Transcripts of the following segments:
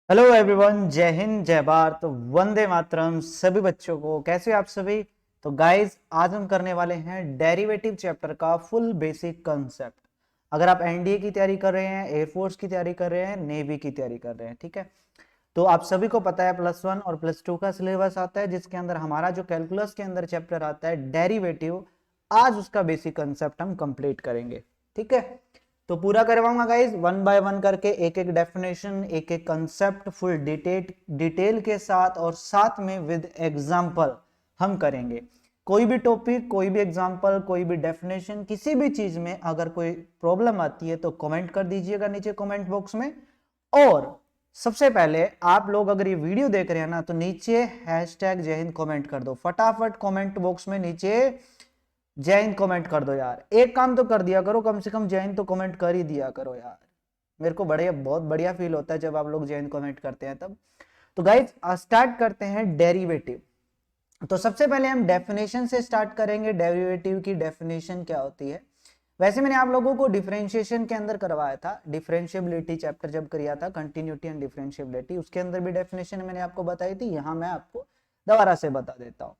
Hello everyone, जय हिंद, जय भारत, वंदे मातरम सभी बच्चों को। कैसे हो आप सभी? तो गाइस, आज हम करने वाले हैं डेरिवेटिव चैप्टर का फुल बेसिक कंसेप्ट। अगर आप एनडीए की तैयारी कर रहे हैं, एयरफोर्स की तैयारी कर रहे हैं, नेवी की तैयारी कर रहे हैं, ठीक है, तो आप सभी को पता है +1 और +2 का सिलेबस आता है, जिसके अंदर हमारा जो कैलकुलस के अंदर चैप्टर आता है डेरिवेटिव, आज उसका बेसिक कंसेप्ट हम कंप्लीट करेंगे। ठीक है, तो पूरा करवाऊंगा गाइज, वन बाय वन करके, एक एक डेफिनेशन, एक एक कंसेप्ट फुल डिटेल के साथ, और साथ में विद एग्जांपल हम करेंगे। कोई भी टॉपिक, कोई भी एग्जांपल, कोई भी डेफिनेशन, किसी भी चीज में अगर कोई प्रॉब्लम आती है तो कमेंट कर दीजिएगा नीचे कमेंट बॉक्स में। और सबसे पहले आप लोग अगर ये वीडियो देख रहे हैं ना, तो नीचे #जय हिंद कमेंट कर दो फटाफट। कमेंट बॉक्स में नीचे जय हिंद कमेंट कर दो यार। एक काम तो कर दिया करो, कम से कम जय हिंद तो कमेंट कर ही दिया करो यार। मेरे को बढ़िया, बहुत बढ़िया फील होता है जब आप लोग जय हिंद कमेंट करते हैं तब। तो गाइज, स्टार्ट करते हैं डेरिवेटिव। तो सबसे पहले हम डेफिनेशन से स्टार्ट करेंगे। डेरिवेटिव की डेफिनेशन क्या होती है? वैसे मैंने आप लोगों को डिफरेंशिएशन के अंदर करवाया था, डिफरेंशिएबिलिटी चैप्टर जब किया था, कंटिन्यूटी एंड डिफरेंशिएबिलिटी, उसके अंदर भी डेफिनेशन मैंने आपको बताई थी। यहां मैं आपको दोबारा से बता देता हूं।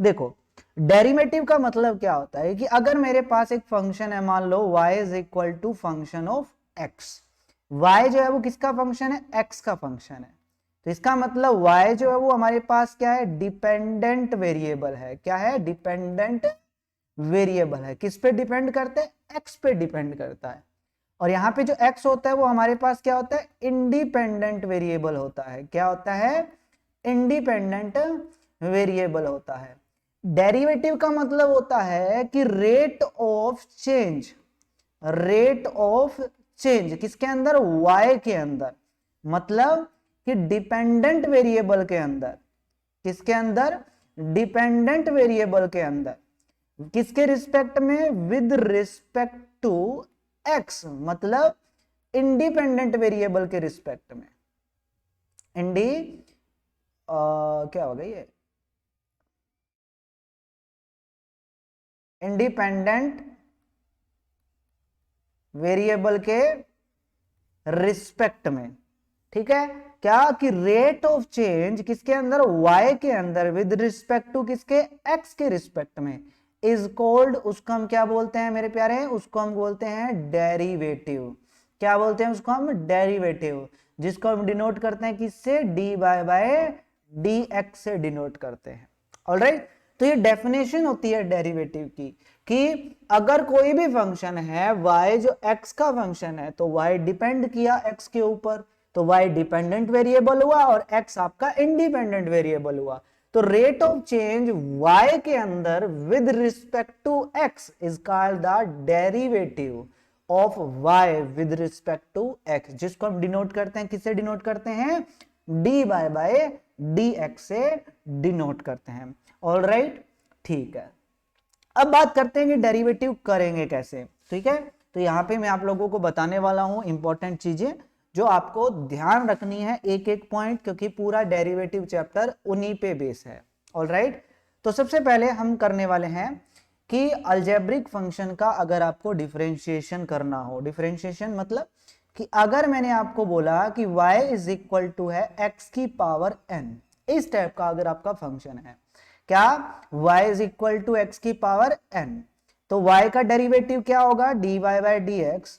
देखो, डेरिवेटिव का मतलब क्या होता है कि अगर मेरे पास एक फंक्शन है, मान लो y is equal to function of x। y जो है वो किसका फंक्शन है? x का फंक्शन है। तो इसका मतलब y जो है वो हमारे पास क्या है? डिपेंडेंट वेरिएबल है। क्या है? डिपेंडेंट वेरिएबल है। किस पे डिपेंड करता है? x पे डिपेंड करता है। और यहाँ पे जो x होता है वो हमारे पास क्या होता है? इंडिपेंडेंट वेरिएबल होता है। क्या होता है? इंडिपेंडेंट वेरिएबल होता है। डेरिवेटिव का मतलब होता है कि rate of change, rate of change किसके अंदर? y के अंदर। मतलब कि डिपेंडेंट वेरिएबल के अंदर। किसके अंदर? डिपेंडेंट वेरिएबल के अंदर। किसके रिस्पेक्ट में? With respect to x। मतलब इंडिपेंडेंट वेरिएबल के रिस्पेक्ट में। इंडी क्या होगा ये? इंडिपेंडेंट वेरिएबल के रिस्पेक्ट में। ठीक है, क्या कि रेट ऑफ चेंज किसके अंदर? y के अंदर विद रिस्पेक्ट टू किसके? x के रिस्पेक्ट में इज कॉल्ड, उसको हम क्या बोलते हैं मेरे प्यारे? उसको हम बोलते हैं डेरिवेटिव। क्या बोलते हैं उसको हम? डेरिवेटिव, जिसको हम डिनोट करते हैं किससे? dy बाय dx से डिनोट करते हैं। ऑलराइट, तो ये डेफिनेशन होती है डेरिवेटिव की, कि अगर कोई भी फंक्शन है y जो x का फंक्शन है, तो y डिपेंड किया x के ऊपर, तो y डिपेंडेंट वेरिएबल हुआ और x आपका इंडिपेंडेंट वेरिएबल हुआ। तो रेट ऑफ चेंज y के अंदर with respect to x is called the derivative of y with respect to x, जिसको हम डिनोट करते हैं, किससे डिनोट करते हैं? dy बाय dx से डिनोट करते हैं। ऑलराइट, ठीक है। अब बात करते हैं कि डेरिवेटिव करेंगे कैसे। ठीक है, तो यहां पे मैं आप लोगों को बताने वाला हूं इंपॉर्टेंट चीजें जो आपको ध्यान रखनी है, एक एक पॉइंट, क्योंकि पूरा डेरिवेटिव चैप्टर उन्हीं पे बेस है। ऑलराइट, तो सबसे पहले हम करने वाले हैं कि अलजेब्रिक फंक्शन का अगर आपको डिफरेंशिएशन करना हो, डिफरेंशिएशन मतलब कि अगर मैंने आपको बोला कि y इज इक्वल टू है x की पावर n, इस टाइप का अगर आपका फंक्शन है, क्या? y is equal to x की पावर n, तो y का डेरिवेटिव क्या होगा? dy by dx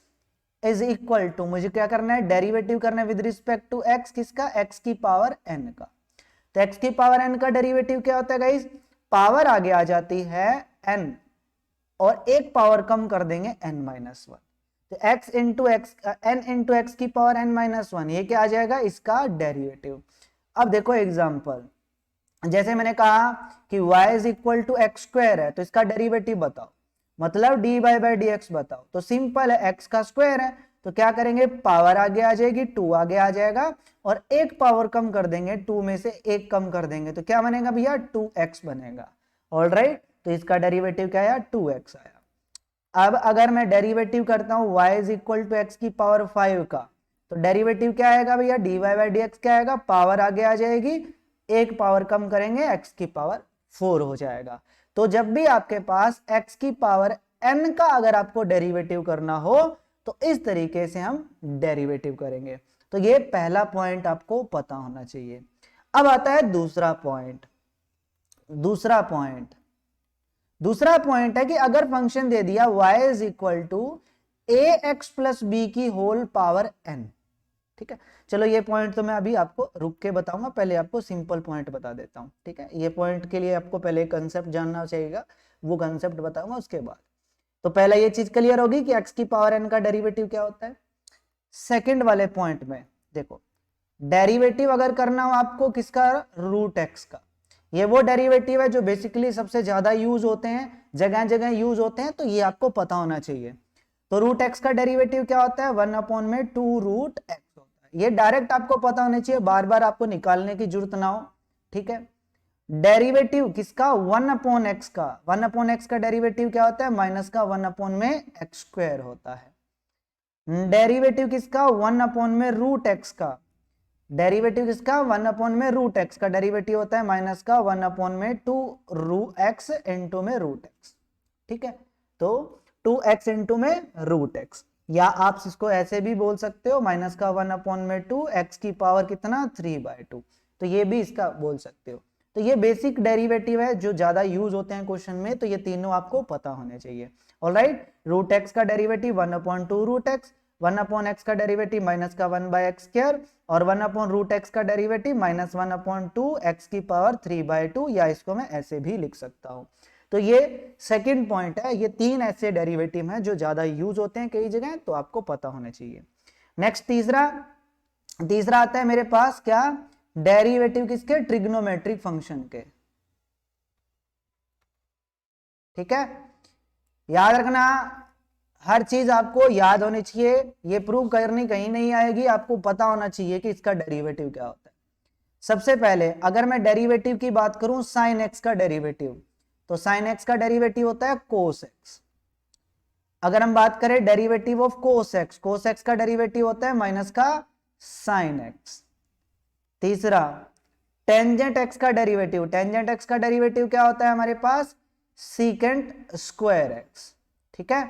is equal to, मुझे क्या करना है? डेरिवेटिव करना है विद रिस्पेक्ट टू x, किसका? x की पावर n का। तो x की पावर n का डेरिवेटिव क्या होता है गाइस? पावर आगे आ जाती है n, और एक पावर कम कर देंगे n-1, तो x into x, n into x की पावर n-1, ये क्या आ जाएगा? इसका डेरिवेटिव। अब देखो एग्जांपल, जैसे मैंने कहा कि y is equal to x square है, तो इसका डेरिवेटिव बताओ, मतलब dy बाय dx बताओ। तो सिंपल है, x का स्क्वायर है, तो क्या करेंगे? पावर आगे आ जाएगी, 2 आगे आ जाएगा, और एक पावर कम कर देंगे, 2 में से एक कम कर देंगे, तो क्या बनेगा भैया? 2x बनेगा। ऑलराइट, तो इसका डेरिवेटिव क्या आया? 2x आया। अब अगर मैं डेरिवेटिव करता हूं y is equal to x की पावर 5 का, तो डेरिवेटिव क्या आएगा भैया? dy बाय dx क्या आएगा? पावर आगे आ जाएगी, एक पावर कम करेंगे, x की पावर 4 हो जाएगा। तो जब भी आपके पास x की पावर n का अगर आपको डेरिवेटिव करना हो, तो इस तरीके से हम डेरिवेटिव करेंगे। तो ये पहला पॉइंट आपको पता होना चाहिए। अब आता है दूसरा पॉइंट। दूसरा पॉइंट है कि अगर फंक्शन दे दिया y is equal to a x plus b की होल पावर n, ठीक है। चलो ये पॉइंट तो मैं अभी आपको रुक के बताऊंगा, पहले आपको सिंपल पॉइंट बता देता हूं, ठीक है। ये पॉइंट के लिए आपको पहले कंसेप्ट जानना चाहिए, वो कंसेप्ट बताऊंगा उसके बाद। तो पहला ये चीज क्लियर होगी कि x की पावर n का डेरिवेटिव क्या होता है। सेकंड वाले पॉइंट में देखो, डेरिवेटिव अगर करना हो आपको किसका, रूट एक्स का। ये वो डेरिवेटिव है जो बेसिकली सबसे ज्यादा यूज होते हैं, जगह जगह यूज होते हैं, तो ये आपको पता होना चाहिए। तो रूट एक्स का डेरिवेटिव क्या होता है, 1/2 रूट एक्स होता है। ये डायरेक्ट आपको पता होना चाहिए, बार बार आपको निकालने की जरूरत ना हो, ठीक है। डेरिवेटिव किसका, 1/x का, 1/x का डेरिवेटिव क्या होता है, माइनस का 1/x² होता है। डेरिवेटिव किसका, 1/√x का, डेरिवेटिव किसका, 1/√x का डेरिवेटिव होता है माइनस का 1/2x इंटू में रूट एक्स, ठीक है। तो 2x इंटू में रूट एक्स, या आप इसको ऐसे भी बोल सकते हो, माइनस का 1/2 x की पावर कितना, 3/2, तो ये भी इसका बोल सकते हो। तो ये बेसिक डेरिवेटिव है जो ज्यादा यूज होते हैं क्वेश्चन में, तो ये तीनों आपको पता होने चाहिए। ऑलराइट, रूट एक्स का डेरिवेटिव 1/2 रूट एक्स, 1/x का डेरिवेटिव माइनस का 1/x², और 1/√x का डेरिवेटिव माइनस 1/2 x की पावर 3/2, या इसको मैं ऐसे भी लिख सकता हूं। तो ये सेकंड पॉइंट है। ये तीन ऐसे डेरिवेटिव हैं जो ज्यादा यूज होते हैं कई जगह, तो आपको पता होना चाहिए। नेक्स्ट तीसरा आता है मेरे पास क्या, डेरिवेटिव किसके, ट्रिग्नोमेट्रिक फंक्शन के, ठीक है। याद रखना, हर चीज आपको याद होनी चाहिए, ये प्रूव करनी कहीं नहीं आएगी, आपको पता होना चाहिए कि इसका डेरिवेटिव क्या होता है। सबसे पहले अगर मैं डेरिवेटिव की बात करूं, साइन एक्स का डेरिवेटिव, तो साइन एक्स का डेरिवेटिव होता है कोस एक्स। अगर हम बात करें डेरिवेटिव ऑफ कोस एक्स का डेरिवेटिव होता है माइनस का साइन एक्स। तीसरा, टेंजेंट एक्स का डेरिवेटिव, टेंजेंट एक्स का डेरिवेटिव क्या होता है हमारे पास, सीकेंट स्क्वायर एक्स, ठीक है।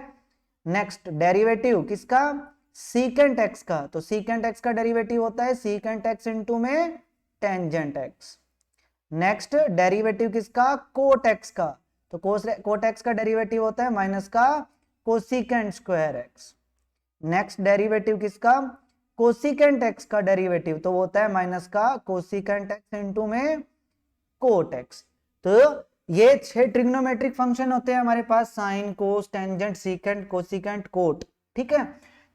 नेक्स्ट डेरिवेटिव किसका, सीकेंट एक्स का, तो सीकेंट एक्स का डेरिवेटिव होता है सीकेंट एक्स इंटू में टेंजेंट एक्स। नेक्स्ट डेरिवेटिव किसका, कोट एक्स का, तो कोट एक्स का डेरिवेटिव होता है माइनस का cosecant square x. Next derivative किसका, कोसिकेंट एक्स का डेरिवेटिव, तो होता है माइनस का कोसिकेंट एक्स इंटू में कोट एक्स। तो ये 6 ट्रिग्नोमेट्रिक फंक्शन होते हैं हमारे पास, साइन, कोस, टेंजेंट, सीकेंट, कोसिकेंट, कोट, ठीक है।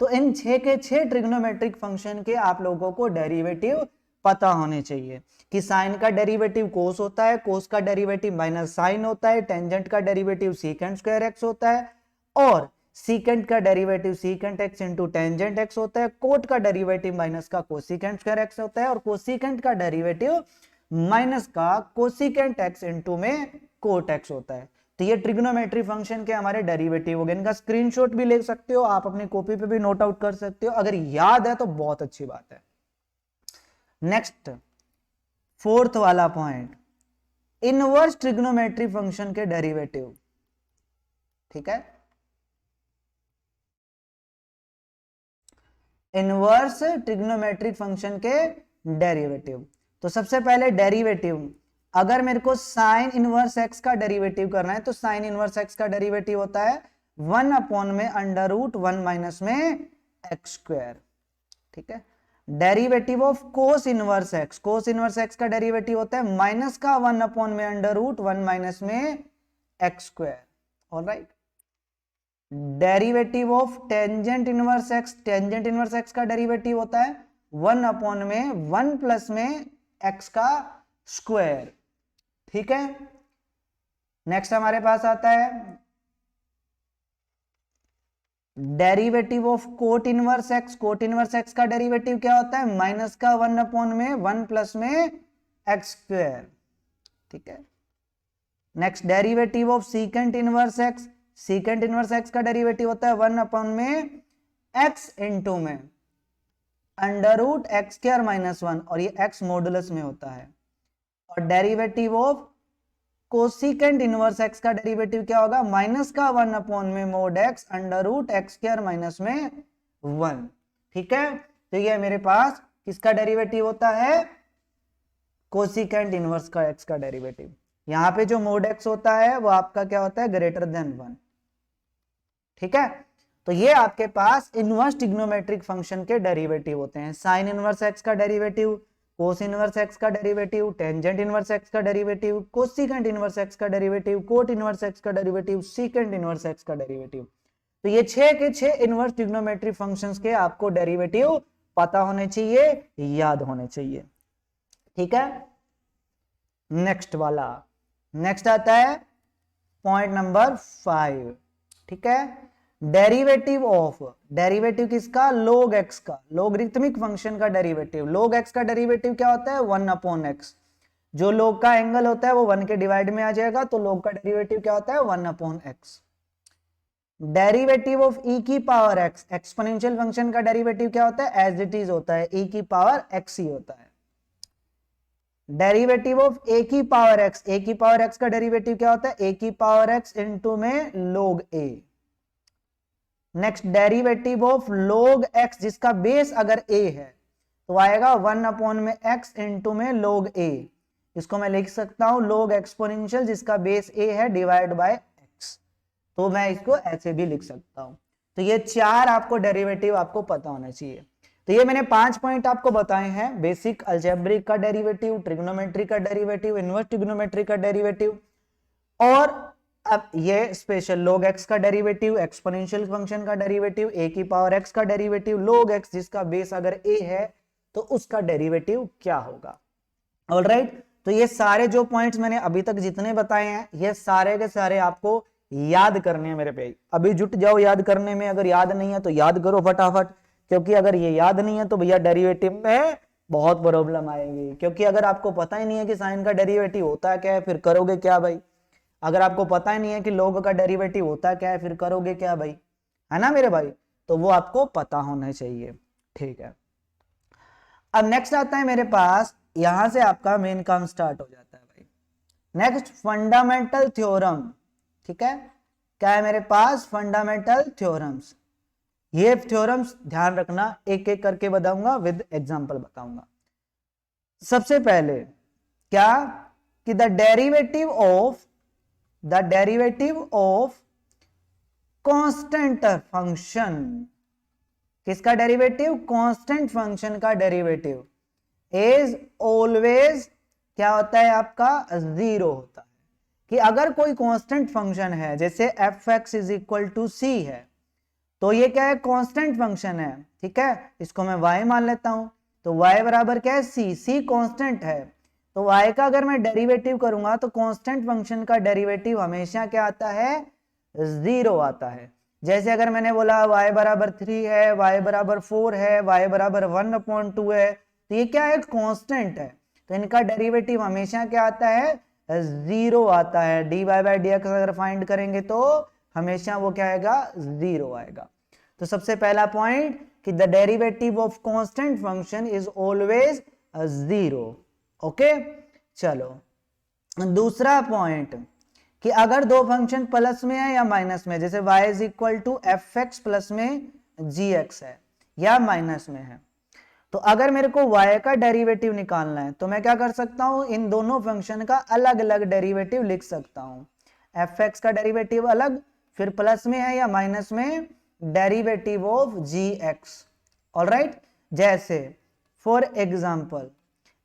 तो इन 6 के 6 ट्रिग्नोमेट्रिक फंक्शन के आप लोगों को डेरिवेटिव पता होने चाहिए कि साइन का डेरिवेटिव कोस होता है, कोस का डेरिवेटिव माइनस साइन होता है, टेंजेंट का डेरिवेटिव सीकेंट स्क्वायर एक्स होता है, और सीकेंट का derivative secant x into tangent x होता है, कोट का डेरिवेटिव माइनस का कोसिकेंट स्क्वायर एक्स होता है, और कोसिकेंट का डेरिवेटिव माइनस का कोसिकेंट एक्स इंटू में कोट एक्स होता है। तो ये ट्रिग्नोमेट्री फंक्शन के हमारे डेरिवेटिव हो गए। इनका स्क्रीनशॉट भी ले सकते हो आप, अपनी कॉपी पे भी नोट आउट कर सकते हो, अगर याद है तो बहुत अच्छी बात है। नेक्स्ट फोर्थ वाला पॉइंट, इनवर्स ट्रिग्नोमेट्री फंक्शन के डेरिवेटिव, ठीक है। इनवर्स ट्रिग्नोमेट्रिक फंक्शन के डेरिवेटिव, तो सबसे पहले डेरिवेटिव, अगर मेरे को साइन इनवर्स एक्स का डेरिवेटिव करना है, तो साइन इनवर्स एक्स का डेरिवेटिव होता है 1/√1 माइनस में x², ठीक है। Derivative of cos inverse x का डेरिवेटिव होता है माइनस का 1/√1 माइनस में x², alright. Derivative of tangent inverse x का डेरिवेटिव होता है 1/1 प्लस में x का स्क्वायर, ठीक है। नेक्स्ट हमारे पास आता है derivative of cot inverse x का डेरिवेटिव क्या होता है, माइनस का 1/1 प्लस में x², ठीक है। Next derivative of secant inverse x का डेरिवेटिव होता है 1/x इंटू में √x² - 1, और ये x मॉडुलस में होता है। और derivative of cosecant inverse x का डेरिवेटिव क्या होगा, माइनस का 1/mod x √x² - 1। ठीक है, तो ये मेरे पास किसका डेरिवेटिव होता है, कोसिकेंट इनवर्स का x का डेरिवेटिव। यहां पे जो मोड x होता है वो आपका क्या होता है, ग्रेटर देन 1। ठीक है, तो ये आपके पास इनवर्स ट्रिग्नोमेट्रिक फंक्शन के डेरिवेटिव होते हैं। साइन इनवर्स x का डेरिवेटिव, कोस इनवर्स x का डेरिवेटिव, टेंजेंट इनवर्स x का डेरिवेटिव, कोसिकेंट इनवर्स x का डेरिवेटिव, कोट इनवर्स x का डेरिवेटिव, सीकेंट इनवर्स x का डेरिवेटिव। तो ये 6 के 6 इनवर्स ट्रिग्नोमेट्रिक फंक्शंस के आपको डेरिवेटिव पता होने चाहिए, याद होने चाहिए। ठीक है, नेक्स्ट वाला, नेक्स्ट आता है पॉइंट नंबर 5। ठीक है, डेरिवेटिव ऑफ, डेरिवेटिव किसका, log x का, लोगरिथमिक फंक्शन का डेरिवेटिव। log x का डेरिवेटिव क्या होता है, 1/x। जो log का एंगल होता है वो 1 के डिवाइड में आ जाएगा, तो log का डेरिवेटिव क्या होता है, 1/x। डेरिवेटिव ऑफ e की पावर x, एक्सपोनेंशियल फंक्शन का डेरिवेटिव क्या होता है, एज इट इज होता है, e की पावर x ही होता है। डेरिवेटिव ऑफ a की पावर x, a की पावर x का डेरिवेटिव क्या होता है, a की पावर x इंटू में log a। Next derivative of log x, जिसका बेस अगर a है तो आएगा 1/x इंटू में log a। इसको मैं लिख सकता हूं log एक्सपोनेंशियल जिसका बेस a है डिवाइड बाय x, तो मैं इसको ऐसे भी लिख सकता हूं। तो ये 4 आपको डेरिवेटिव आपको पता होना चाहिए। तो ये मैंने 5 पॉइंट आपको बताए हैं, बेसिक अलजेब्रिक का डेरिवेटिव, ट्रिग्नोमेट्री का डेरिवेटिव, इनवर्स ट्रिग्नोमेट्री का डेरिवेटिव, और अब ये स्पेशल log x का डेरिवेटिव, एक्सपोनेंशियल फंक्शन का डेरिवेटिव, a की पावर x का डेरिवेटिव, log x जिसका बेस अगर a है तो उसका डेरिवेटिव क्या होगा। ऑलराइट, तो ये सारे जो पॉइंट्स मैंने अभी तक जितने बताए हैं ये सारे के सारे आपको याद करने हैं मेरे भाई। अभी जुट जाओ याद करने में, अगर याद नहीं है तो याद करो फटाफट, क्योंकि अगर ये याद नहीं है तो भैया डेरिवेटिव में बहुत प्रॉब्लम आएगी। क्योंकि अगर आपको पता ही नहीं है कि साइन का डेरिवेटिव होता है क्या है, फिर करोगे क्या भाई। अगर आपको पता ही नहीं है कि log का डेरिवेटिव होता है क्या है, फिर करोगे क्या भाई, है ना मेरे भाई। तो वो आपको पता होना चाहिए। ठीक है, अब नेक्स्ट आता है मेरे पास, यहां से आपका मेन काम स्टार्ट हो जाता है भाई। Next fundamental theorem. ठीक है, क्या है मेरे पास, फंडामेंटल थ्योरम्स। ये थ्योरम्स ध्यान रखना, एक एक करके बताऊंगा, विद एग्जांपल बताऊंगा। सबसे पहले क्या कि the derivative of constant function, किसका डेरिवेटिव, कांस्टेंट फंक्शन का डेरिवेटिव इज ऑलवेज क्या होता है आपका, 0 होता है। कि अगर कोई कांस्टेंट फंक्शन है, जैसे f(x = c) है, तो ये क्या है, कांस्टेंट फंक्शन है। ठीक है, इसको मैं y मान लेता हूं, तो y बराबर क्या है, c कांस्टेंट है। तो y का अगर मैं डेरिवेटिव करूंगा तो कांस्टेंट फंक्शन का डेरिवेटिव हमेशा क्या आता है, 0 आता है। जैसे अगर मैंने बोला y बराबर 3 है, y बराबर 4 है, y बराबर 1/2 है, तो ये क्या है, कांस्टेंट है, तो इनका डेरिवेटिव हमेशा क्या आता है, 0 आता है। dy/dx अगर फाइंड करेंगे तो हमेशा वो क्या आएगा, 0 आएगा। तो सबसे पहला पॉइंट कि the derivative of constant function is always 0। Okay, चलो दूसरा पॉइंट कि अगर दो फंक्शन प्लस में है या माइनस में, जैसे y = f(x) प्लस में gx है या माइनस में है, तो अगर मेरे को y का डेरिवेटिव निकालना है तो मैं क्या कर सकता हूं, इन दोनों फंक्शन का अलग अलग डेरिवेटिव लिख सकता हूं। f(x) का डेरिवेटिव अलग, फिर प्लस में है या माइनस में डेरिवेटिव ऑफ gx। ऑलराइट, जैसे फॉर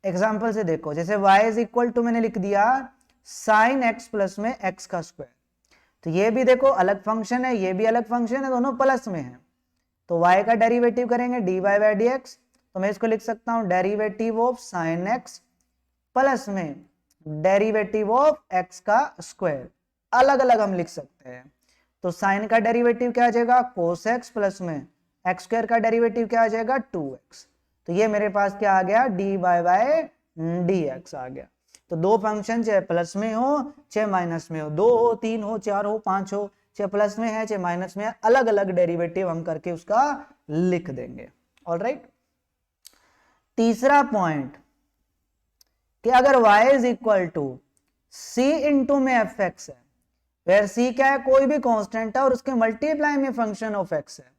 एग्जाम्पल से देखो, जैसे y = मैंने लिख दिया sin x प्लस में x का स्क्वायर, तो ये भी देखो अलग फंक्शन है, ये भी अलग फंक्शन है, दोनों प्लस में है, तो y का डेरिवेटिव करेंगे dy/dx, तो मैं इसको लिख सकता हूं derivative of sin x plus में डेरिवेटिव ऑफ x का स्क्वायर, अलग अलग हम लिख सकते हैं। तो sin का डेरिवेटिव क्या आ जाएगा, cos x प्लस में x स्क्वायर का डेरिवेटिव क्या आ जाएगा, 2x। तो ये मेरे पास क्या आ गया, dy/dx आ गया। तो दो फंक्शन चाहे प्लस में हो चाहे माइनस में हो, 2 हो 3 हो 4 हो 5 हो, चाहे प्लस में है चाहे माइनस में है, अलग अलग डेरिवेटिव हम करके उसका लिख देंगे। ऑलराइट, तीसरा पॉइंट कि अगर y = c इंटू में f(x) है, वेयर c क्या है, कोई भी कांस्टेंट है और उसके मल्टीप्लाई में फंक्शन ऑफ x है।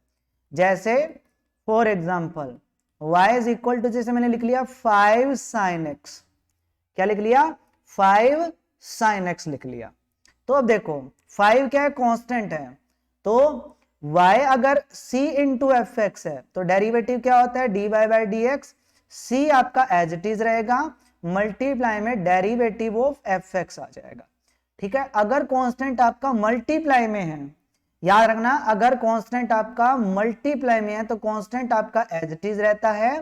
जैसे for example y is equal to, जैसे मैंने लिख लिया 5 sin x, क्या लिख लिया 5 sin x लिख लिया। तो अब देखो 5 क्या है, कांस्टेंट है, तो y अगर c इंटू एफ एक्स है तो डेरिवेटिव क्या होता है dy by d x, c आपका एज इट इज रहेगा, मल्टीप्लाई में डेरिवेटिव ऑफ एफ एक्स आ जाएगा। ठीक है, अगर कांस्टेंट आपका मल्टीप्लाई में है, याद रखना अगर कांस्टेंट आपका मल्टीप्लाई में है तो कांस्टेंट आपका एज इट इज रहता है,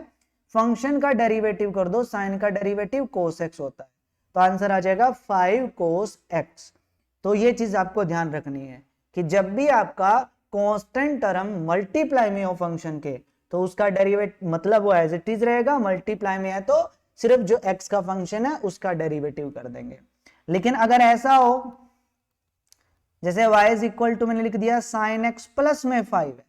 फंक्शन का डेरिवेटिव कर दो, साइन का डेरिवेटिव cos x होता है, तो आंसर आ जाएगा 5 cos x। तो ये चीज आपको ध्यान रखनी है कि जब भी आपका कांस्टेंट टर्म मल्टीप्लाई में हो फंक्शन के, तो उसका डेरिवेटिव मतलब वो एज इट इज रहेगा, मल्टीप्लाई में है तो सिर्फ जो x का फंक्शन है उसका डेरिवेटिव कर देंगे। लेकिन अगर ऐसा हो जैसे y इज इक्वल टू मैंने लिख दिया साइन x प्लस में 5 है,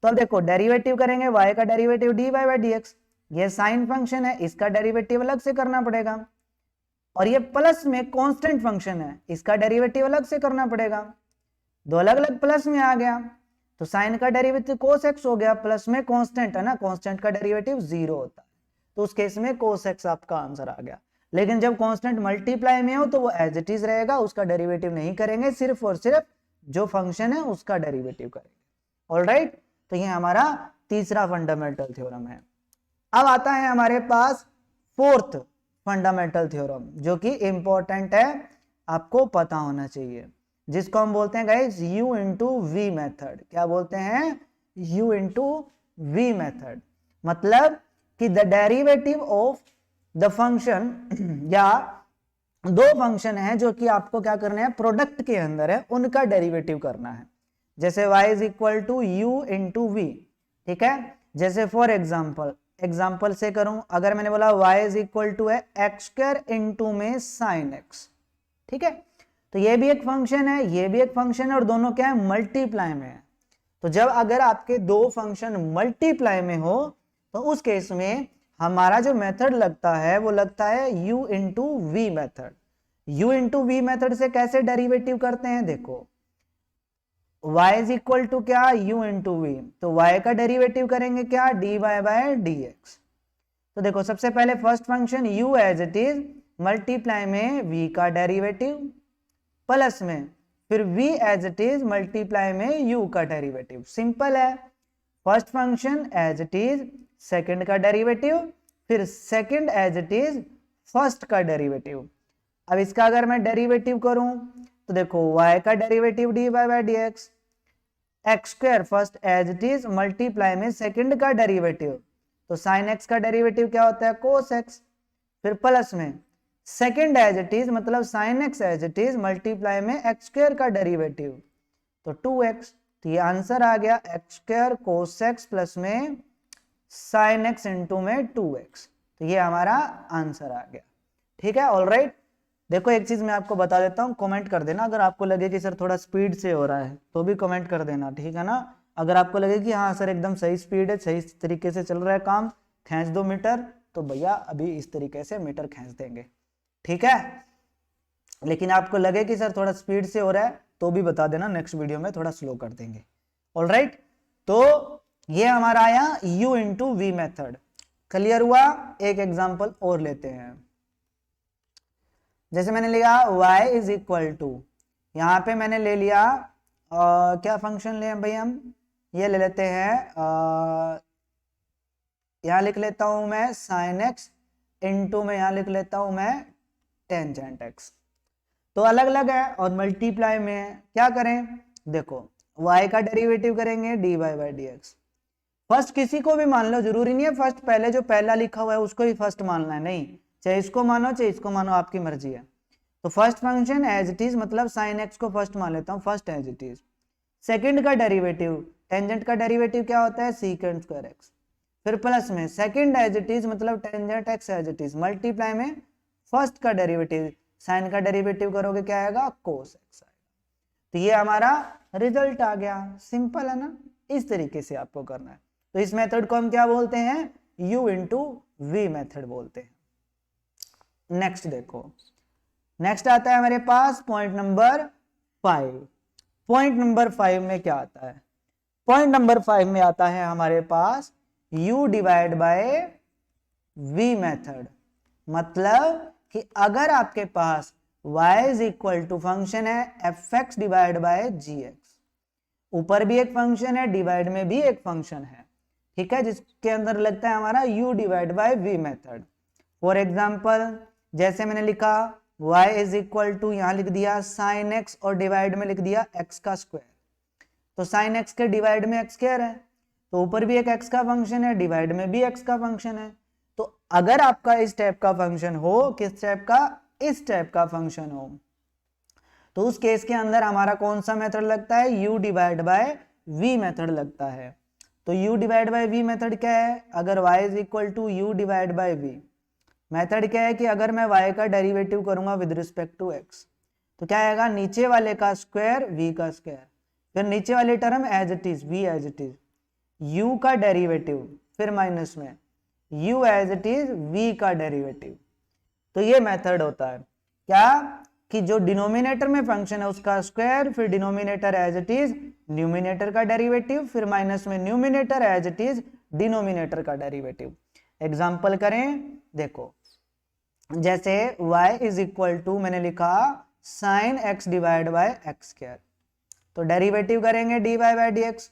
तो अब देखो डेरिवेटिव करेंगे y का derivative dy by d x, ये साइन फंक्शन है इसका डेरिवेटिव अलग से करना पड़ेगा, और ये प्लस में कांस्टेंट फंक्शन है इसका डेरिवेटिव अलग से करना पड़ेगा, दो अलग अलग प्लस में आ गया, तो साइन का डेरिवेटिव cos x हो गया, प्लस में कांस्टेंट है ना, कांस्टेंट का डेरिवेटिव 0 होता है, तो उस केस में cos x आपका आंसर आ गया। लेकिन जब कांस्टेंट मल्टीप्लाई में हो तो वो एज इट इज रहेगा, उसका डेरिवेटिव नहीं करेंगे, सिर्फ और सिर्फ जो फंक्शन है उसका डेरिवेटिव करेंगे। ऑलराइट, तो ये हमारा तीसरा फंडामेंटल थ्योरम है। अब आता है हमारे पास फोर्थ फंडामेंटल थ्योरम, जो कि इंपॉर्टेंट है, आपको पता होना चाहिए, जिसको हम बोलते हैं guys u into v method. क्या बोलते हैं, u इंटू वी मेथड, मतलब कि the derivative of the function, या दो फंक्शन है जो कि आपको क्या करना है, प्रोडक्ट के अंदर है, उनका डेरिवेटिव करना है। जैसे y is equal to u into v, ठीक है, जैसे फॉर एग्जाम्पल से करूं, अगर मैंने बोला y इज इक्वल टू है एक्स स्क्वायर इंटू में साइन x, ठीक है, तो ये भी एक फंक्शन है, ये भी एक फंक्शन है, और दोनों क्या है, मल्टीप्लाई में है। तो जब अगर आपके दो फंक्शन मल्टीप्लाई में हो तो उस केस में हमारा जो मेथड लगता है वो लगता है u into v method. u into v method से कैसे डेरिवेटिव करते हैं, देखो y इज इक्वल टू क्या, u इंटू वी, तो y का डेरिवेटिव करेंगे क्या, dy बाय डी एक्स। तो देखो सबसे पहले first function u as it is, multiply में v का डेरिवेटिव, प्लस में फिर v as it is, multiply में u का डेरिवेटिव। सिंपल है, first function as it is, second का डेरिवेटिव, फिर second as it is, first का डेरिवेटिव। अब इसका अगर मैं डेरिवेटिव करूं तो देखो y का derivative dy by d x, x square first as it is, multiply में सेकंड का डेरिवेटिव, तो साइन x का डेरिवेटिव क्या होता है, cos x, फिर प्लस में सेकंड एज इट इज, मतलब sine x as it is, multiply में एक्स स्क्वायर का डेरिवेटिव, तो 2x। तो ये आंसर आ गया x square cos x plus में साइन x इंटू में 2x, तो ये हमारा आंसर आ गया। ठीक है, ऑलराइट। देखो एक चीज मैं आपको बता देता हूँ, कमेंट कर देना अगर आपको लगे कि सर थोड़ा स्पीड से हो रहा है तो भी कमेंट कर देना, ठीक है ना। अगर आपको लगे कि हाँ सर एकदम सही स्पीड है, सही तरीके से चल रहा है काम, खींच दो मीटर, तो भैया अभी इस तरीके से मीटर खींच देंगे, ठीक है। लेकिन आपको लगे कि सर थोड़ा स्पीड से हो रहा है तो भी बता देना, नेक्स्ट वीडियो में थोड़ा स्लो कर देंगे। ऑलराइट, तो ये हमारा आया u into v method. Clear हुआ। एक एग्जांपल और लेते हैं, जैसे मैंने लिया y इज इक्वल टू, यहाँ पे मैंने ले लिया क्या फंक्शन ले भाई, हम ये ले लेते हैं, यहाँ लिख लेता हूं मैं sin x इंटू में यहाँ लिख लेता हूं मैं टेंजेंट x। तो अलग अलग है और मल्टीप्लाई में है, क्या करें, देखो y का डेरिवेटिव करेंगे dy by d x. First किसी को भी मान लो, जरूरी नहीं है फर्स्ट पहले जो पहला लिखा हुआ है उसको ही फर्स्ट मानना है, नहीं, चाहे इसको मानो चाहे इसको मानो, आपकी मर्जी है। तो first function as it is, मतलब साइन एक्स को फर्स्ट मान लेता हूँ, first as it is. Second का डेरिवेटिव, टेंजेंट का डेरिवेटिव क्या होता है, सीकेंड स्क्वायर एक्स, फिर प्लस में सेकंड एज इट इज, मतलब tangent x as it is, multiply में फर्स्ट का डेरिवेटिव, साइन का डेरिवेटिव करोगे क्या आएगा, कोस एक्स आएगा। तो ये हमारा रिजल्ट आ गया, सिंपल है ना। इस तरीके से आपको करना है। तो इस मेथड को हम क्या बोलते हैं, u इंटू वी मेथड बोलते हैं। नेक्स्ट देखो, नेक्स्ट आता है हमारे पास पॉइंट नंबर 5। पॉइंट नंबर 5 में क्या आता है, पॉइंट नंबर 5 में आता है हमारे पास u divide by v method. मतलब कि अगर आपके पास y is equal to function है f x divide by g x, ऊपर भी एक फंक्शन है, डिवाइड में भी एक फंक्शन है, ठीक है, जिसके अंदर लगता है हमारा u divide by v method. For example जैसे मैंने लिखा y इज इक्वल टू, यहां लिख दिया साइन x और डिवाइड में लिख दिया x का स्क्वायर। तो साइन x के डिवाइड में x स्क्वायर है, तो ऊपर भी एक x का फंक्शन है, डिवाइड में भी x का फंक्शन है। तो अगर आपका इस टाइप का फंक्शन हो, किस टाइप का, इस टाइप का फंक्शन हो, तो उस केस के अंदर हमारा कौन सा मेथड लगता है, u divide by v method लगता है। तो u divide by v method क्या है, अगर y is equal to u divide by v, method क्या है कि अगर मैं y का डेरिवेटिव करूंगा विद रिस्पेक्ट टू x, तो क्या आएगा, नीचे वाले का स्क्वायर v का स्क्वायर, फिर नीचे वाली term as it is v as it is, u का डेरिवेटिव, फिर माइनस में u as it is v का डेरिवेटिव। तो ये मेथड होता है क्या, कि जो डिनोमिनेटर में फंक्शन है उसका स्क्वायर, फिर denominator as it is numerator का डेरिवेटिव, फिर माइनस में numerator as it is denominator का डेरिवेटिव। एग्जांपल करें, देखो जैसे y इज इक्वल टू मैंने लिखा sine x divide by x square, तो डेरिवेटिव करेंगे dy बाय dx,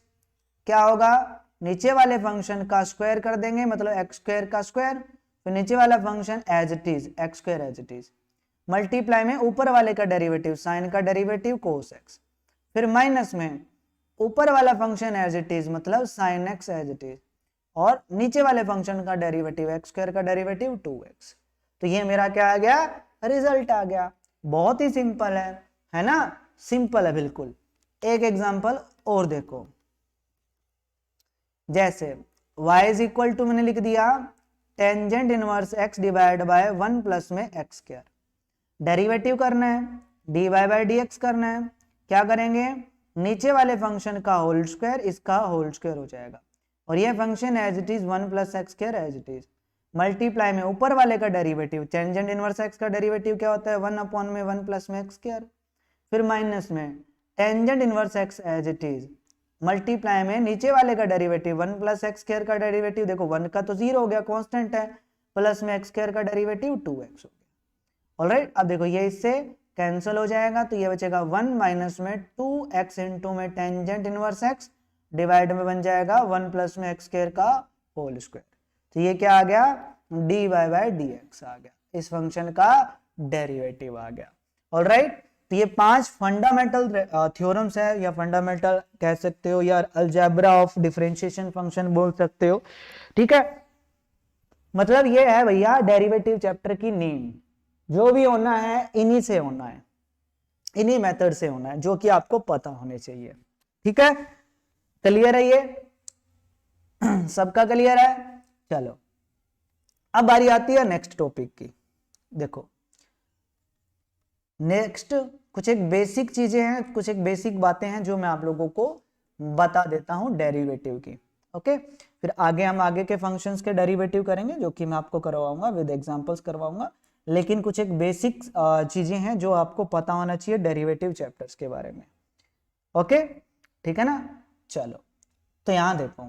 क्या होगा, नीचे वाले फंक्शन का स्क्वायर कर देंगे, मतलब एक्स स्क्वायर का स्क्वायर, फिर नीचे वाला function as it is x square as it is, multiply में ऊपर वाले का डेरिवेटिव साइन का डेरिवेटिव कोस एक्स, फिर माइनस में ऊपर वाला फंक्शन एज इट इज मतलब sine x as it is, और नीचे वाले फंक्शन का डेरिवेटिव एक्स स्क्वायर का डेरिवेटिव 2x। तो ये मेरा क्या आ गया, रिजल्ट आ गया। बहुत ही सिंपल है ना, सिंपल है बिल्कुल। एक एग्जांपल और देखो, जैसे y इज इक्वल टू मैंने लिख दिया tangent inverse x divide bye 1 plus में एक्स स्क्वायर, डेरिवेटिव करना है, dy बाय dx करना है, क्या करेंगे, नीचे वाले फंक्शन का होल स्क्वायर इसका होल स्क्वायर हो जाएगा, और ये function as it is 1 plus x square as it is, multiply में ऊपर वाले का डेरिवेटिव, टेंजेंट इनवर्स x का डेरिवेटिव क्या होता है 1 अपॉन में 1 प्लस में एक्स स्क्वायर, फिर माइनस में tangent inverse x as it is, multiply में नीचे वाले का डेरिवेटिव 1 प्लस एक्स स्क्वायर का डेरिवेटिव, देखो 1 का तो 0 हो गया कांस्टेंट है, प्लस में एक्स स्क्वायर का डेरिवेटिव 2x हो गया। ऑलराइट, अब देखो ये इससे कैंसिल हो जाएगा, तो ये बचेगा 1 माइनस में 2x इंटू में टेंजेंट इनवर्स x डिवाइड में बन जाएगा 1 प्लस में एक्स स्क्वायर का होल स्क्वायर। तो ये क्या आ गया, dy बाय dx आ गया, इस फंक्शन का डेरिवेटिव आ गया। ऑलराइट, तो ये 5 फंडामेंटल थ्योरम्स है, या फंडामेंटल कह सकते हो, या अलजेब्रा ऑफ डिफरेंशिएशन फंक्शन बोल सकते हो, ठीक है। मतलब ये है भैया डेरिवेटिव चैप्टर की नींव, जो भी होना है इन्हीं से होना है, इन्हीं मेथड से होना है, जो कि आपको पता होने चाहिए, ठीक है। क्लियर है ये, सबका क्लियर है। चलो अब बारी आती है नेक्स्ट टॉपिक की। देखो नेक्स्ट कुछ एक बेसिक चीजें हैं, कुछ एक बेसिक बातें हैं जो मैं आप लोगों को बता देता हूं डेरिवेटिव की, ओके। फिर आगे हम आगे के फंक्शंस के डेरिवेटिव करेंगे, जो कि मैं आपको करवाऊंगा, विद एग्जांपल्स करवाऊंगा, लेकिन कुछ एक बेसिक चीजें हैं जो आपको पता होना चाहिए डेरिवेटिव चैप्टर्स के बारे में, ओके, ठीक है ना। चलो तो यहां देखो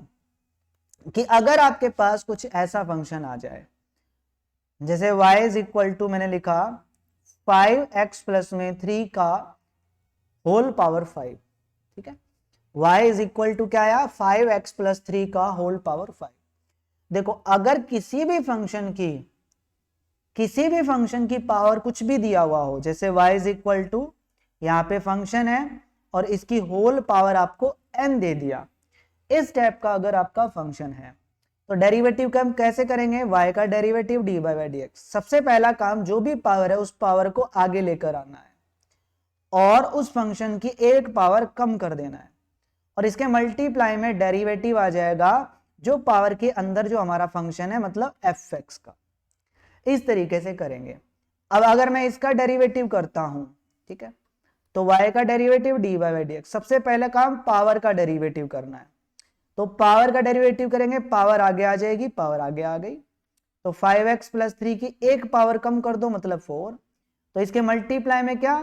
कि अगर आपके पास कुछ ऐसा फंक्शन आ जाए, जैसे y इज इक्वल टू मैंने लिखा 5x प्लस में 3 का होल पावर 5, ठीक है, y इज इक्वल टू क्या आया 5x प्लस 3 का होल पावर 5। देखो अगर किसी भी फंक्शन की पावर कुछ भी दिया हुआ हो, जैसे y इज इक्वल टू यहाँ पे फंक्शन है और इसकी होल पावर आपको n दे दिया, इस टाइप का अगर आपका फंक्शन है, तो डेरिवेटिव का हम कैसे करेंगे, y का डेरिवेटिव dy बाय dx। सबसे पहला काम, जो भी पावर है उस पावर को आगे लेकर आना है और उस फंक्शन की एक पावर कम कर देना है, और इसके मल्टीप्लाई में डेरिवेटिव आ जाएगा जो पावर के अंदर जो हमारा फंक्शन है, मतलब fx का। इस तरीके से करेंगे। अब अगर मैं इसका डेरिवेटिव करता हूं, ठीक है, तो y का डेरिवेटिव dy बाय dx, सबसे पहले काम पावर का डेरिवेटिव करना है, तो पावर का डेरिवेटिव करेंगे, पावर आगे आ जाएगी, पावर आगे आ गई, तो 5x प्लस 3 की एक पावर कम कर दो मतलब 4, तो इसके मल्टीप्लाई में क्या,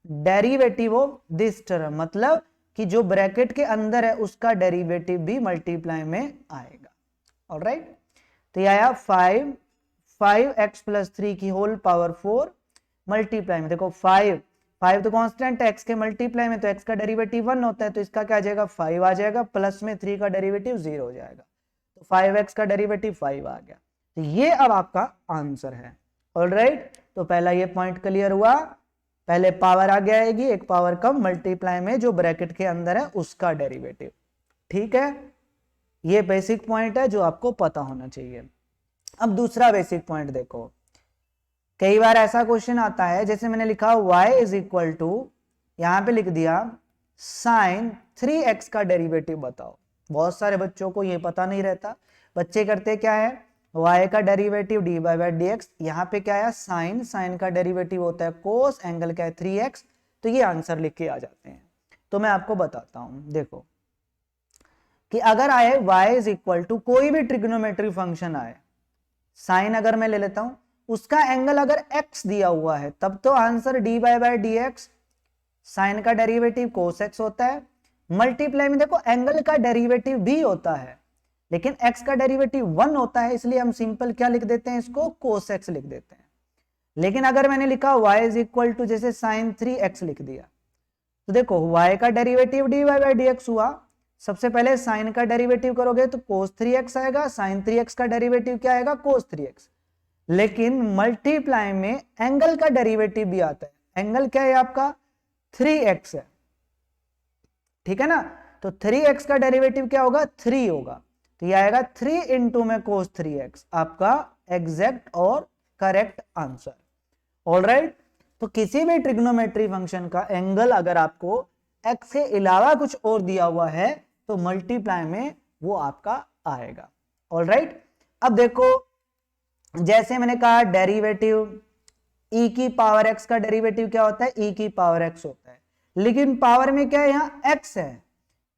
डेरिवेटिव ऑफ दिस टर्म, मतलब कि जो ब्रैकेट के अंदर है उसका डेरिवेटिव भी मल्टीप्लाई में आएगा। ऑलराइट, तो ये आया 5x प्लस 3 की होल पावर 4 मल्टीप्लाई में, देखो 5 तो कांस्टेंट है, x के मल्टीप्लाई में तो x का डेरिवेटिव 1 होता है, तो इसका क्या आ जाएगा 5 आ जाएगा, प्लस में 3 का डेरिवेटिव 0 हो जाएगा, तो 5x का डेरिवेटिव 5 आ गया। तो ये अब आपका आंसर है। ऑलराइट, तो पहला ये पॉइंट क्लियर हुआ, पहले पावर आ गया आएगी, एक पावर कम, मल्टीप्लाई में जो ब्रैकेट के अंदर है उसका डेरिवेटिव। ठीक है, ये बेसिक पॉइंट है जो आपको पता होना चाहिए। अब दूसरा बेसिक पॉइंट देखो, कई बार ऐसा क्वेश्चन आता है, जैसे मैंने लिखा y इज इक्वल टू, यहां पे लिख दिया साइन 3x का डेरिवेटिव बताओ। बहुत सारे बच्चों को ये पता नहीं रहता, बच्चे करते क्या है, y का डेरिवेटिव dy बाई dx, यहाँ पे क्या है साइन का डेरिवेटिव होता है कोस, एंगल क्या है 3x, तो ये आंसर लिख के आ जाते हैं। तो मैं आपको बताता हूं, देखो कि अगर आए y इज इक्वल टू कोई भी ट्रिग्नोमेट्री फंक्शन आए, साइन अगर मैं ले लेता हूं, उसका एंगल अगर x दिया हुआ है, तब तो answer dy by dx, sine का डेरिवेटिव कोस x होता है, मल्टीप्लाई में देखो एंगल का डेरिवेटिव भी होता है, लेकिन x का डेरिवेटिव 1 होता है, इसलिए हम सिंपल क्या लिख देते हैं, इसको कोस x लिख देते हैं। लेकिन अगर मैंने लिखा y इज इक्वल टू जैसे साइन 3x लिख दिया, तो देखो y का डेरिवेटिव dy बाई dx हुआ, सबसे पहले साइन का डेरिवेटिव करोगे तो cos 3x आएगा, साइन 3x का डेरिवेटिव क्या आएगा cos 3x, लेकिन मल्टीप्लाई में एंगल का डेरिवेटिव भी आता है, एंगल क्या है आपका 3x है, ठीक है ना, तो 3x का डेरिवेटिव क्या होगा 3 होगा, तो ये आएगा 3 इंटू में cos 3x, आपका एग्जैक्ट और करेक्ट आंसर। ऑलराइट, तो किसी भी ट्रिग्नोमेट्री फंक्शन का एंगल अगर आपको x के अलावा कुछ और दिया हुआ है तो मल्टीप्लाई में वो आपका आएगा। ऑलराइट, अब देखो जैसे मैंने कहा डेरिवेटिव e की पावर x का डेरिवेटिव क्या होता है, e की पावर x होता है, लेकिन पावर में क्या है यहाँ x है,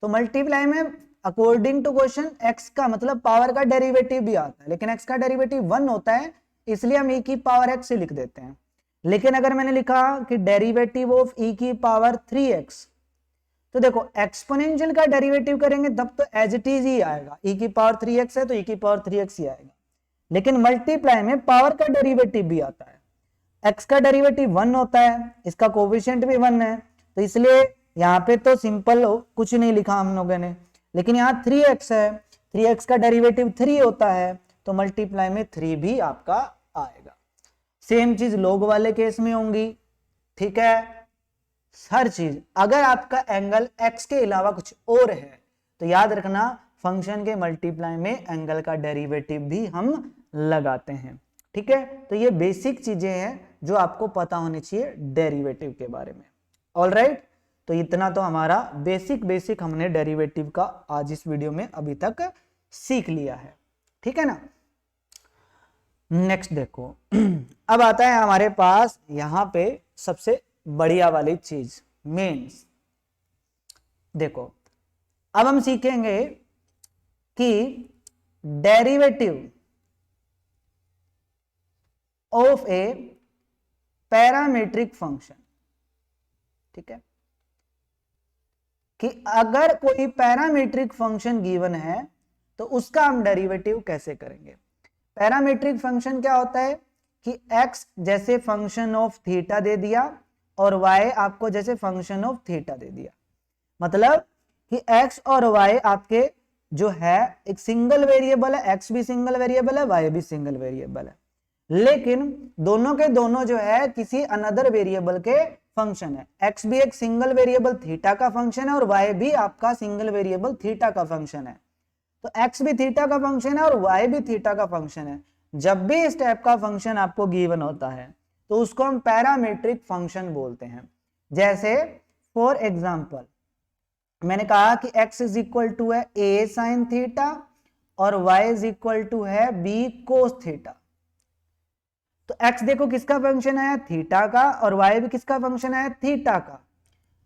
तो मल्टीप्लाई में अकॉर्डिंग टू क्वेश्चन x का मतलब पावर का डेरिवेटिव भी आता है, लेकिन x का डेरिवेटिव 1 होता है, इसलिए हम e की पावर x से लिख देते हैं। लेकिन अगर मैंने लिखा कि डेरिवेटिव ऑफ e की पावर 3x, तो देखो एक्सपोनेंशियल का डेरिवेटिव करेंगे तब तो एज इट इज ही आएगा, e की पावर 3x है तो e की पावर 3x ही आएगा, लेकिन मल्टीप्लाई में पावर का डेरिवेटिव भी आता है, x का डेरिवेटिव 1 होता है, इसका कोएफिशिएंट भी 1 है, तो इसलिए यहाँ पे तो सिंपल कुछ नहीं लिखा हम लोगों ने, लेकिन यहाँ 3x है, 3x का डेरिवेटिव 3 होता है, तो मल्टीप्लाई में 3 भी आपका आएगा। सेम चीज लोग वाले केस में होंगी, ठीक है, हर चीज अगर आपका एंगल x के अलावा कुछ और है तो याद रखना फंक्शन के मल्टीप्लाई में एंगल का डेरिवेटिव भी हम लगाते हैं। ठीक है, तो ये बेसिक चीजें हैं जो आपको पता होनी चाहिए डेरिवेटिव के बारे में। ऑलराइट, तो इतना तो हमारा बेसिक हमने डेरिवेटिव का आज इस वीडियो में अभी तक सीख लिया है। ठीक है ना, नेक्स्ट देखो अब आता है हमारे पास यहां पे सबसे बढ़िया वाली चीज मेंस। देखो अब हम सीखेंगे कि derivative of A parametric function, ठीक है, कि अगर कोई पैरामीट्रिक फंक्शन गिवन है तो उसका हम डेरिवेटिव कैसे करेंगे। पैरामीट्रिक फंक्शन क्या होता है कि x जैसे फंक्शन ऑफ थीटा दे दिया और y आपको जैसे फंक्शन ऑफ थीटा दे दिया, मतलब कि x और y आपके जो है एक सिंगल वेरिएबल है, x भी सिंगल वेरिएबल है, y भी सिंगल वेरिएबल है, लेकिन दोनों के दोनों जो है किसी अनदर वेरिएबल के फंक्शन है। x भी एक सिंगल वेरिएबल थीटा का फंक्शन है और y भी आपका सिंगल वेरिएबल थीटा का फंक्शन है, तो x भी थीटा का फंक्शन है और y भी थीटा का फंक्शन है। जब भी इस टाइप का फंक्शन आपको गिवन होता है तो उसको हम पैरामीट्रिक फंक्शन बोलते हैं। जैसे फॉर एग्जांपल मैंने कहा कि x इज इक्वल टू है a साइन थीटा और y इज इक्वल टू है b कोस थीटा, तो x देखो किसका फंक्शन है थीटा का और y भी किसका फंक्शन है थीटा का,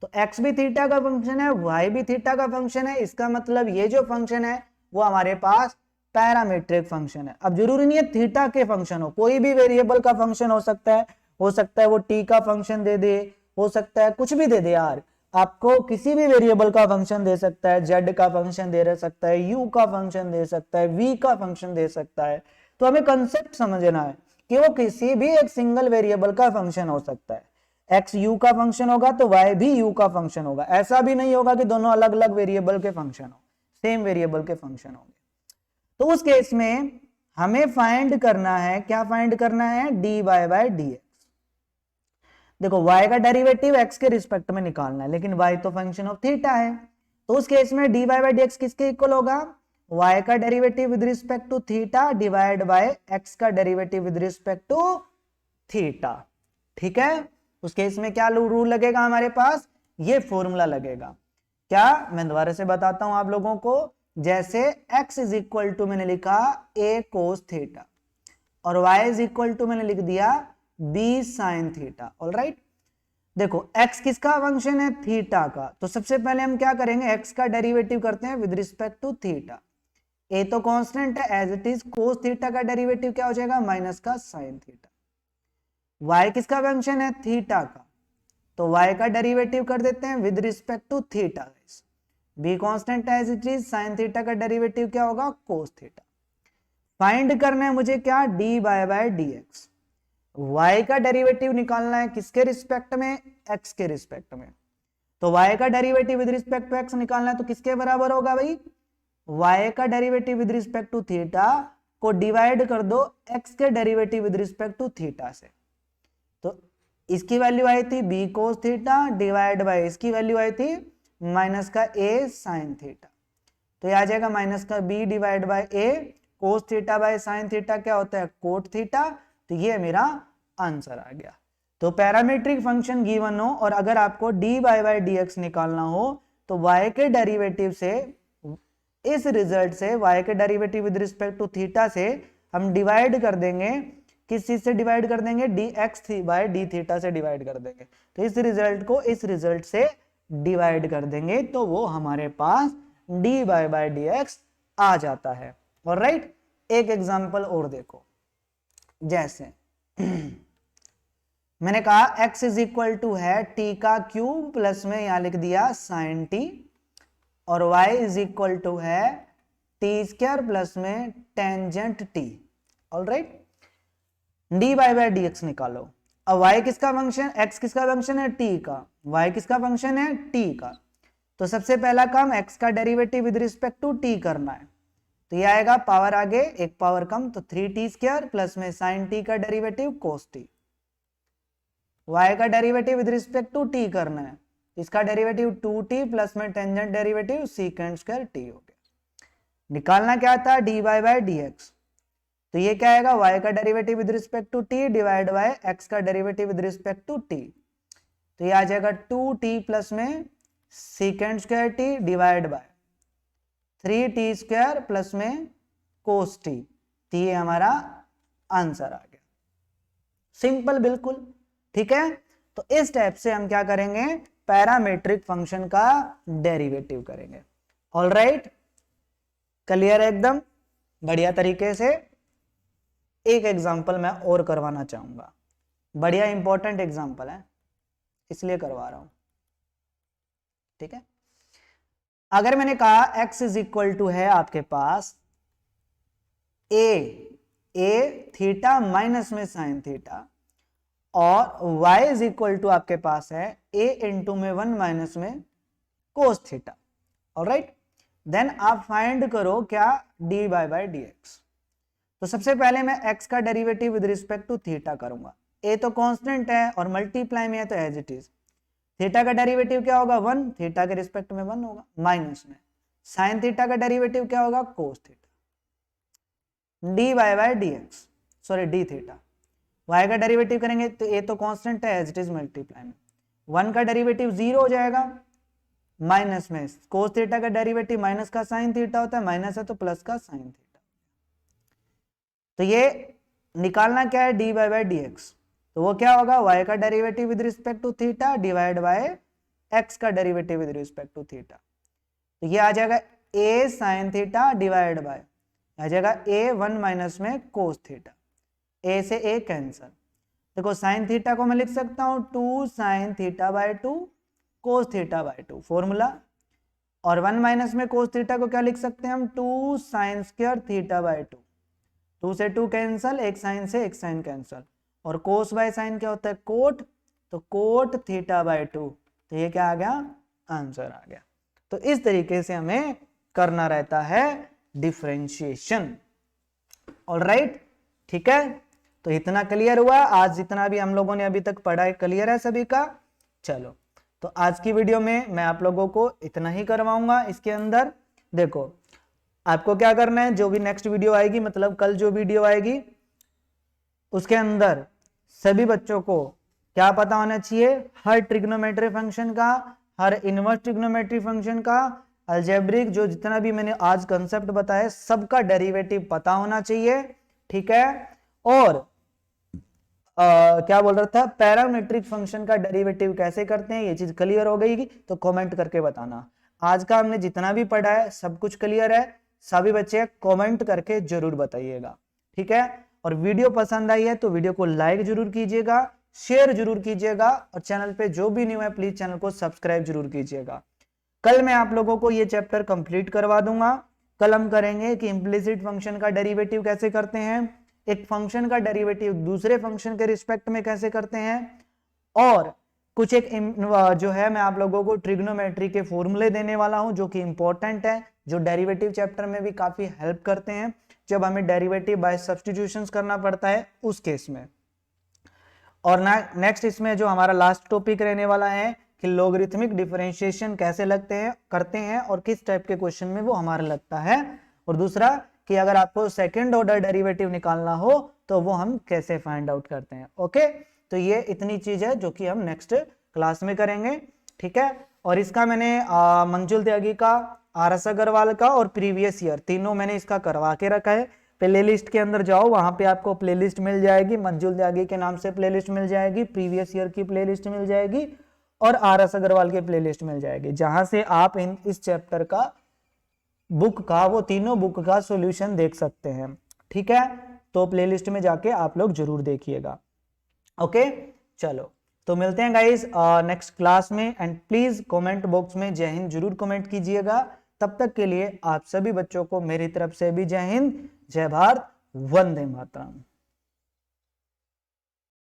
तो x भी थीटा का फंक्शन है, y भी थीटा का फंक्शन है, इसका मतलब ये जो फंक्शन है वो हमारे पास पैरामीट्रिक फंक्शन है। अब जरूरी नहीं है थीटा के फंक्शन हो, कोई भी वेरिएबल का फंक्शन हो सकता है वो t का फंक्शन दे दे, हो सकता है कुछ भी दे दे यार, आपको किसी भी वेरिएबल का फंक्शन दे सकता है, जेड का फंक्शन दे सकता है, यू का फंक्शन दे सकता है, वी का फंक्शन दे सकता है। तो हमें कंसेप्ट समझना है कि वो किसी भी एक सिंगल वेरिएबल का फंक्शन हो सकता है। एक्स यू का फंक्शन होगा तो वाई भी यू का फंक्शन होगा। ऐसा भी नहीं होगा कि दोनों अलग अलग वेरिएबल के फंक्शन हो, सेम वेरिएबल के फंक्शन होंगे। तो उस केस में हमें फाइंड करना है, क्या फाइंड करना है, d y by d x. देखो y का डेरिवेटिव x के रिस्पेक्ट में निकालना है, लेकिन y तो फंक्शन ऑफ थीटा है। तो उस केस में dy बाय dx किसके इक्वल होगा, y का derivative with respect to theta divide by x का derivative with respect to theta. ठीक है, उस केस में क्या रूल लगेगा हमारे पास, ये फॉर्मूला लगेगा। क्या, मैं दोबारा से बताता हूं आप लोगों को। जैसे x इज इक्वल टू मैंने लिखा a कोस थीटा और y इज इक्वल टू मैंने लिख दिया b साइन थीटा। ऑलराइट, देखो x किसका फंक्शन है, थीटा का। तो सबसे पहले हम क्या करेंगे, x का डेरिवेटिव करते हैं with respect to theta. a तो कांस्टेंट है as it is, cos theta का डेरिवेटिव क्या हो जाएगा, माइनस का साइन थीटा। y किसका फंक्शन है, थीटा का, तो y का डेरिवेटिव कर देते हैं with respect to theta. b constant है as it is, sine theta का डेरिवेटिव क्या होगा, कोस थीटा। फाइंड करना है मुझे क्या, dy बाय dx। y का डेरिवेटिव निकालना है किसके रिस्पेक्ट में, x के रिस्पेक्ट में। तो y का derivative with respect to x निकालना है तो किसके बराबर होगा भाई, y का derivative with respect to theta को डिवाइड कर दो x के derivative with respect to theta से। तो इसकी वैल्यू आई थी b cos theta divide by इसकी वैल्यू आई थी माइनस का a साइन थीटा। तो ये आ जाएगा माइनस का b divide by a cos theta by sine theta क्या होता है, कोट थीटा। तो ये मेरा आंसर आ गया। तो पैरामीट्रिक फंक्शन गिवन हो और अगर आपको d y by d x निकालना हो तो y के डेरिवेटिव से, इस रिजल्ट से y के derivative with respect to theta से हम डिवाइड कर देंगे, किस चीज से डिवाइड कर देंगे, d x by d theta से डिवाइड कर देंगे। तो इस रिजल्ट को इस रिजल्ट से डिवाइड कर देंगे तो वो हमारे पास d y by d x आ जाता है। ऑलराइट, एक एग्जांपल और देखो। जैसे मैंने कहा x इज इक्वल टू है t का क्यूब प्लस में यहां लिख दिया साइन t, और y इज इक्वल टू है टी स्क्वायर प्लस में tangent t। Alright, d y by d x निकालो। अब y किसका फंक्शन, x किसका फंक्शन है, t का, y किसका फंक्शन है, t का। तो सबसे पहला काम x का derivative with respect to t करना है। तो ये आएगा पावर आगे एक पावर कम, तो 3t स्क्वायर प्लस में साइन t का डेरिवेटिव कोस t। y का derivative with respect to t करना है, इसका डेरिवेटिव 2t प्लस में tangent derivative secant square t हो गया। निकालना क्या था, dy बाय dx। तो ये क्या आएगा, y का derivative with respect to t divide by x का derivative with respect to t। तो ये आ जाएगा 2t प्लस में secant square t divide by 3t square plus में कोस t। तो ये हमारा आंसर आ गया, सिंपल बिल्कुल। ठीक है, तो इस टाइप से हम क्या करेंगे, पैरामीट्रिक फंक्शन का डेरिवेटिव करेंगे। ऑलराइट, क्लियर है एकदम बढ़िया तरीके से। एक एग्जांपल मैं और करवाना चाहूंगा, बढ़िया इंपॉर्टेंट एग्जांपल है इसलिए करवा रहा हूं। ठीक है, अगर मैंने कहा x इज इक्वल टू है आपके पास a थीटा माइनस में साइन थीटा, और y इज इक्वल टू आपके पास है a इंटू में 1 माइनस में कोस थीटा। ऑलराइट, देन आप फाइंड करो क्या, d y by d x. तो सबसे पहले मैं x का derivative with respect to theta करूंगा। a तो कांस्टेंट है और मल्टीप्लाई में है तो एज इट इज। थीटा का डेरिवेटिव क्या होगा, 1, थीटा के रिस्पेक्ट में 1 होगा, माइनस में साइन थीटा का डेरिवेटिव क्या होगा, cos theta. D y by d x, sorry d theta. y का डेरिवेटिव करेंगे तो a तो कांस्टेंट है एज इट इज, मल्टीप्लाई में 1 का डेरिवेटिव 0 हो जाएगा, माइनस में कोस थीटा का डेरिवेटिव माइनस का साइन थीटा होता है, माइनस है तो प्लस का साइन थीटा। तो ये निकालना क्या है, d y by d x. तो वो क्या होगा, y का derivative with respect to theta divide by x का derivative with respect to theta. तो ये आ जाएगा a sine theta divide by, आ जाएगा a 1 माइनस में कोस थीटा, a से a कैंसल। देखो साइन थीटा को मैं लिख सकता हूं 2 sine theta by 2 cos theta by 2 formula, और 1 माइनस में कोस थीटा को क्या लिख सकते हैं हम, 2 साइन स्क्वायर थीटा बाय 2, 2 से 2 कैंसल, एक साइन से एक साइन कैंसल, और कोस बाय साइन क्या होता है, कोट, तो कोट थीटा बाय 2, तो ये क्या आ गया, आंसर आ गया। तो इस तरीके से हमें करना रहता है डिफरेंशिएशन। ऑलराइट, ठीक है, तो इतना क्लियर हुआ, आज जितना भी हम लोगों ने अभी तक पढ़ा है क्लियर है सभी का। चलो, तो आज की वीडियो में मैं आप लोगों को इतना ही करवाऊंगा। इसके अंदर देखो आपको क्या करना है, जो भी नेक्स्ट वीडियो आएगी, मतलब कल जो वीडियो आएगी उसके अंदर सभी बच्चों को क्या पता होना चाहिए, हर ट्रिग्नोमेट्री फंक्शन का, हर इनवर्स ट्रिग्नोमेट्री फंक्शन का, अलजेब्रिक जो जितना भी मैंने आज कंसेप्ट बताया सबका डेरिवेटिव पता होना चाहिए, ठीक है। और क्या बोल रहा था, पैरामीट्रिक फंक्शन का डेरिवेटिव कैसे करते हैं, ये चीज क्लियर हो गई तो कमेंट करके बताना। आज का हमने जितना भी पढ़ा है सब कुछ क्लियर है, सभी बच्चे कमेंट करके जरूर बताइएगा, ठीक है। और वीडियो पसंद आई है तो वीडियो को लाइक जरूर कीजिएगा, शेयर जरूर कीजिएगा, और चैनल पे जो भी न्यू है प्लीज चैनल को सब्सक्राइब जरूर कीजिएगा। कल मैं आप लोगों को ये चैप्टर कंप्लीट करवा दूंगा। कल हम करेंगे कि इम्प्लिसिट फंक्शन का डेरिवेटिव कैसे करते हैं, एक फंक्शन का डेरिवेटिव दूसरे फंक्शन के रिस्पेक्ट में कैसे करते हैं, और कुछ एक जो है मैं आप लोगों को ट्रिग्नोमेट्री के फॉर्मूले देने वाला हूं जो कि इंपॉर्टेंट है, जो डेरिवेटिव चैप्टर में भी काफी हेल्प करते हैं जब हमें डेरिवेटिव बाय सब्स्टिट्यूशंस करना पड़ता है उस केस में। और नेक्स्ट इसमें जो हमारा लास्ट टॉपिक रहने वाला है कि लॉगरिथमिक डिफरेंशिएशन कैसे करते हैं और किस टाइप के क्वेश्चन में वो हमारा लगता है, और दूसरा कि अगर आपको सेकंड ऑर्डर डेरिवेटिव निकालना हो तो वो हम कैसे फाइंड आउट करते हैं। ओके, तो ये इतनी चीज है जो कि हम नेक्स्ट क्लास में करेंगे, ठीक है। और इसका मैंने मंजुल त्यागी का, आरएस अग्रवाल का और प्रीवियस ईयर तीनों मैंने इसका करवा के रखा है। प्ले लिस्ट के अंदर जाओ, वहां पे आपको प्ले लिस्ट मिल जाएगी, मंजुल त्यागी के नाम से प्ले लिस्ट मिल जाएगी, प्रीवियस ईयर की प्ले लिस्ट मिल जाएगी और आरएस अग्रवाल की प्ले लिस्ट मिल जाएगी, जहां से आप इस चैप्टर का बुक का, वो तीनों बुक का सॉल्यूशन देख सकते हैं, ठीक है। तो प्लेलिस्ट में जाके आप लोग जरूर देखिएगा। ओके, चलो तो मिलते हैं गाइस नेक्स्ट क्लास में, एंड प्लीज कमेंट बॉक्स में जय हिंद जरूर कमेंट कीजिएगा। तब तक के लिए आप सभी बच्चों को मेरी तरफ से भी जय हिंद, जय भारत, वंदे मातरम।